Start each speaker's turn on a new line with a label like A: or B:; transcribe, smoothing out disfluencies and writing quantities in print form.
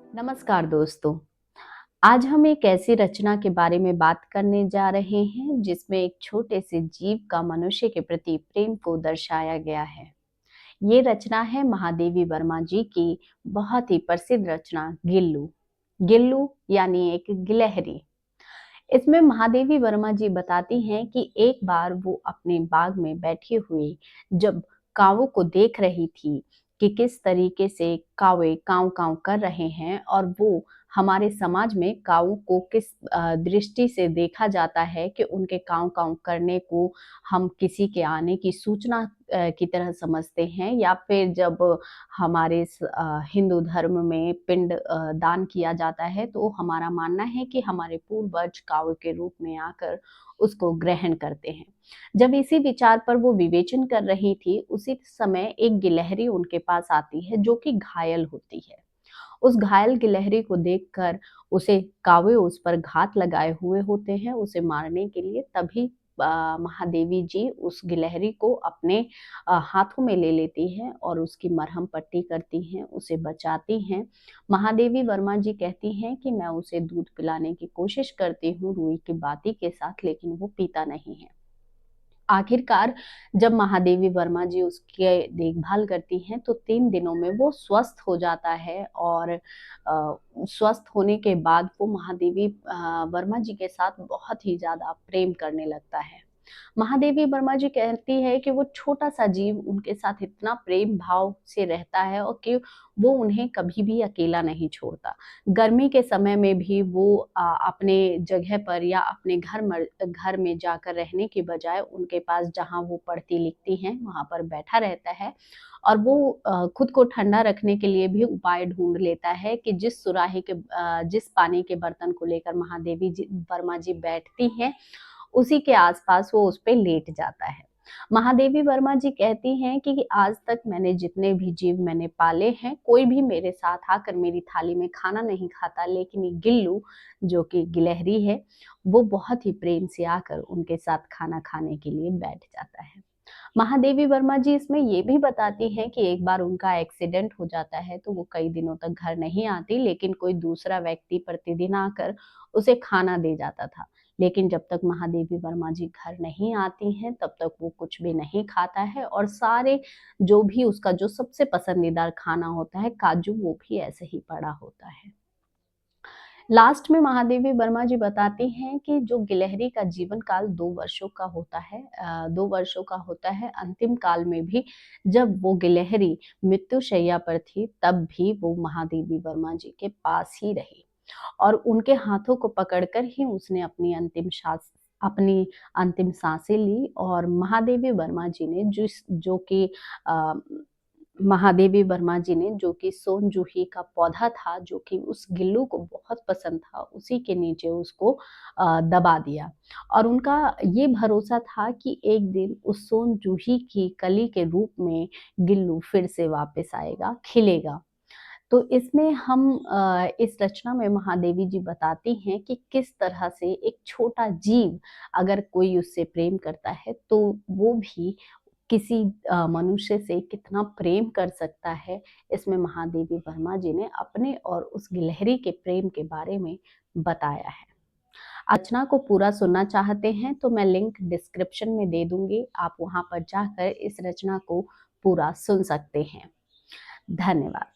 A: नमस्कार दोस्तों। आज हम एक ऐसी रचना के बारे में बात करने जा रहे हैं जिसमें एक छोटे से जीव का मनुष्य के प्रति प्रेम को दर्शाया गया है। ये रचना है महादेवी वर्मा जी की बहुत ही प्रसिद्ध रचना गिल्लू। गिल्लू यानी एक गिलहरी। इसमें महादेवी वर्मा जी बताती हैं कि एक बार वो अपने बाग में बैठी हुई जब कावों को देख रही थी कि किस तरीके से कावे काव काव कर रहे हैं और वो हमारे समाज में कावों को किस दृष्टि से देखा जाता है कि उनके काव काव करने को हम किसी के आने की सूचना की तरह समझते हैं या फिर जब हमारे हिंदू धर्म में पिंड दान किया जाता है तो हमारा मानना है कि हमारे पूर्वज काव्य के रूप में आकर उसको ग्रहण करते हैं। जब इसी विचार पर वो विवेचन कर रही थी उसी समय एक गिलहरी उनके पास आती है जो कि घायल होती है। उस घायल गिलहरी को देखकर उसे कावे उस पर घात लगाए हुए होते हैं उसे मारने के लिए। तभी महादेवी जी उस गिलहरी को अपने हाथों में ले लेती हैं और उसकी मरहम पट्टी करती हैं, उसे बचाती हैं। महादेवी वर्मा जी कहती हैं कि मैं उसे दूध पिलाने की कोशिश करती हूँ रुई की बाती के साथ, लेकिन वो पीता नहीं है। आखिरकार जब महादेवी वर्मा जी उसके देखभाल करती हैं तो 3 दिनों में वो स्वस्थ हो जाता है और स्वस्थ होने के बाद वो महादेवी वर्मा जी के साथ बहुत ही ज़्यादा प्रेम करने लगता है। महादेवी वर्मा जी कहती है कि वो छोटा-सा जीव उनके साथ इतना प्रेम भाव से रहता है और कि वो उन्हें कभी भी अकेला नहीं छोड़ता। गर्मी के समय में भी वो अपने जगह पर या अपने घर में जाकर रहने की बजाय उनके पास जहाँ वो पढ़ती-लिखती हैं, वहाँ पर बैठा रहता है और वो खुद को ठंडा रखने के लिए भी उपाय ढूँढ लेता है कि जिस पानी के बर्तन को लेकर महादेवी जी वर्मा जी बैठती हैं, उसी के आस-पास वो उस पे लेट जाता है। महादेवी वर्मा जी कहती हैं कि आज तक मैंने जितने भी जीव मैंने पाले हैं, कोई भी मेरे साथ आकर मेरी थाली में खाना नहीं खाता, लेकिन ये गिल्लू जो कि गिलहरी है, वो बहुत ही प्रेम से आकर उनके साथ खाना खाने के लिए बैठ जाता है। महादेवी वर्मा जी इसमें ये भी बताती हैं कि एक बार उनका एक्सीडेंट हो जाता है तो वो कई दिनों तक घर नहीं आती, लेकिन कोई दूसरा व्यक्ति प्रतिदिन आकर उसे खाना दे जाता था। लेकिन जब तक महादेवी वर्मा जी घर नहीं आती हैं तब तक वो कुछ भी नहीं खाता है और सारे जो भी उसका जो सबसे पसंदीदा खाना होता है काजू, वो भी ऐसे ही पड़ा होता है। लास्ट में महादेवी वर्मा जी बताती हैं कि जो गिलहरी का जीवन काल 2 वर्षों का होता है, 2 वर्षों का होता है, अंतिम काल में भी जब वो गिलहरी मृत्युशैया पर थी, तब भी वो महादेवी वर्मा जी के पास ही रही और उनके हाथों को पकड़कर ही उसने अपनी अंतिम साँसें ली और महादेवी वर्मा जी ने अ, जो कि सोन जूही का पौधा था, जो कि उस गिल्लू को बहुत पसंद था, उसी के नीचे उसको दबा दिया और उनका ये भरोसा था कि एक दिन उस सोन जूही की कली के रूप में गिल्लू फिर से वापस आएगा, खिलेगा। तो इसमें हम इस रचना में महादेवी जी बताती हैं कि किस तरह से एक छोटा जीव अगर कोई उससे प्रेम करता है, तो वो भी किसी मनुष्य से कितना प्रेम कर सकता है। इसमें महादेवी वर्मा जी ने अपने और उस गिलहरी के प्रेम के बारे में बताया है। रचना को पूरा सुनना चाहते हैं तो मैं लिंक डिस्क्रिप्शन में दे दूँगी, आप वहाँ पर जाकर इस रचना को पूरा सुन सकते हैं। धन्यवाद।